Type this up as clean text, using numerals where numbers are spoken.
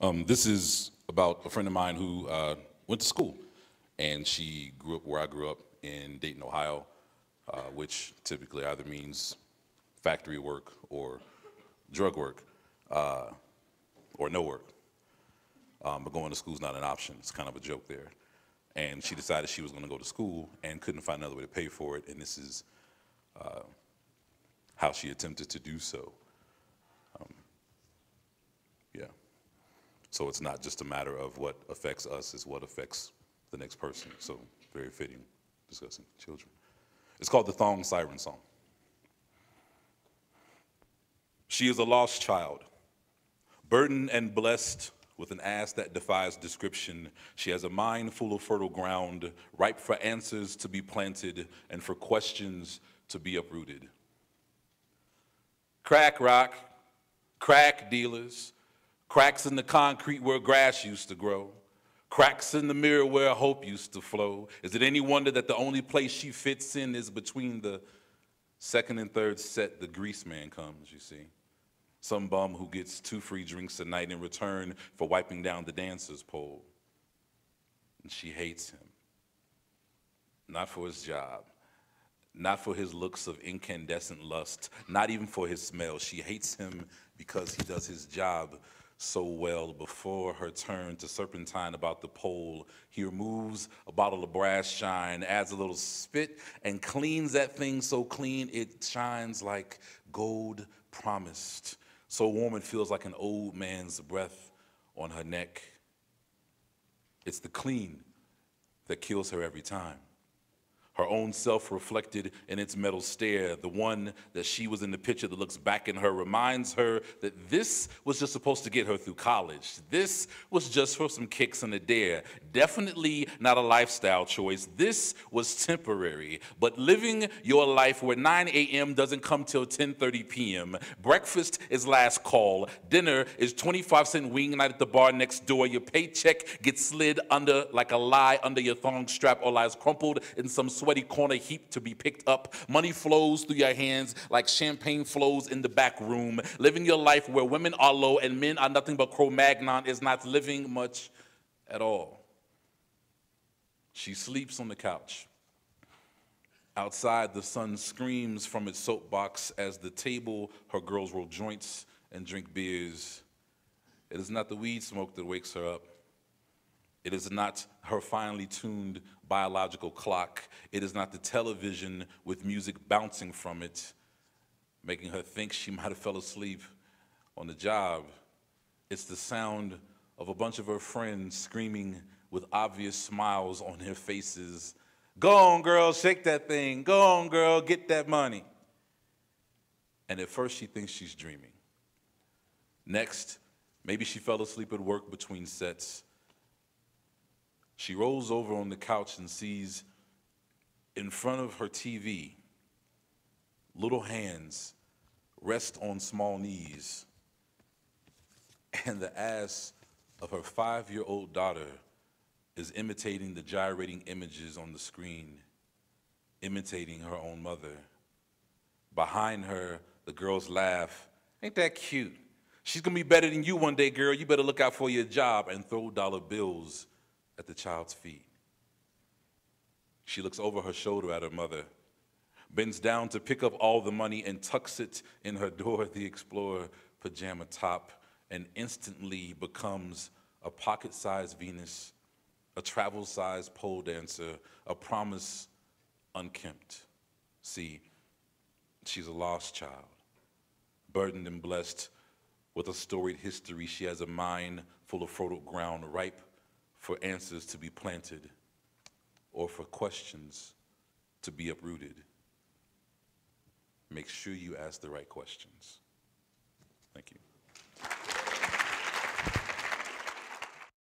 This is about a friend of mine who went to school, and she grew up where I grew up in Dayton, Ohio, which typically either means factory work or drug work or no work. But going to school is not an option. It's kind of a joke there. And she decided she was going to go to school and couldn't find another way to pay for it, and this is how she attempted to do so. Yeah. So it's not just a matter of what affects us, it's what affects the next person. So very fitting discussing children. It's called the Thong Siren song. She is a lost child, burdened and blessed with an ass that defies description. She has a mind full of fertile ground, ripe for answers to be planted and for questions to be uprooted. Crack rock, crack dealers, cracks in the concrete where grass used to grow, cracks in the mirror where hope used to flow. Is it any wonder that the only place she fits in is between the second and third set the grease man comes, you see? Some bum who gets 2 free drinks a night in return for wiping down the dancer's pole. And she hates him. Not for his job, not for his looks of incandescent lust, not even for his smell. She hates him because he does his job so well. Before her turn to serpentine about the pole, he removes a bottle of brass shine, adds a little spit, and cleans that thing so clean it shines like gold promised. So warm it feels like an old man's breath on her neck. It's the clean that kills her every time. Her own self reflected in its metal stare, the one that she was in the picture that looks back in her, reminds her that this was just supposed to get her through college. This was just for some kicks and a dare. Definitely not a lifestyle choice. This was temporary. But living your life where 9 a.m. doesn't come till 10:30 p.m., breakfast is last call, dinner is 25-cent wing night at the bar next door, your paycheck gets slid under like a lie under your thong strap or lies crumpled in some sweaty corner heap to be picked up. Money flows through your hands like champagne flows in the back room. Living your life where women are low and men are nothing but Cro-Magnon is not living much at all. She sleeps on the couch. Outside, the sun screams from its soapbox as the table her girls roll joints and drink beers. It is not the weed smoke that wakes her up. It is not her finely tuned biological clock. It is not the television with music bouncing from it, making her think she might have fell asleep on the job. It's the sound of a bunch of her friends screaming with obvious smiles on their faces. Go on, girl, shake that thing. Go on, girl, get that money. And at first she thinks she's dreaming. Next, maybe she fell asleep at work between sets. She rolls over on the couch and sees in front of her TV, little hands rest on small knees, and the ass of her 5-year-old daughter is imitating the gyrating images on the screen, imitating her own mother. Behind her, the girls laugh. Ain't that cute? She's gonna be better than you one day, girl. You better look out for your job, and throw dollar bills at the child's feet. She looks over her shoulder at her mother, bends down to pick up all the money and tucks it in her Dora the Explorer pajama top, and instantly becomes a pocket-sized Venus, a travel-sized pole dancer, a promise unkempt. See, she's a lost child, burdened and blessed with a storied history. She has a mind full of fertile ground, ripe for answers to be planted or for questions to be uprooted. Make sure you ask the right questions. Thank you.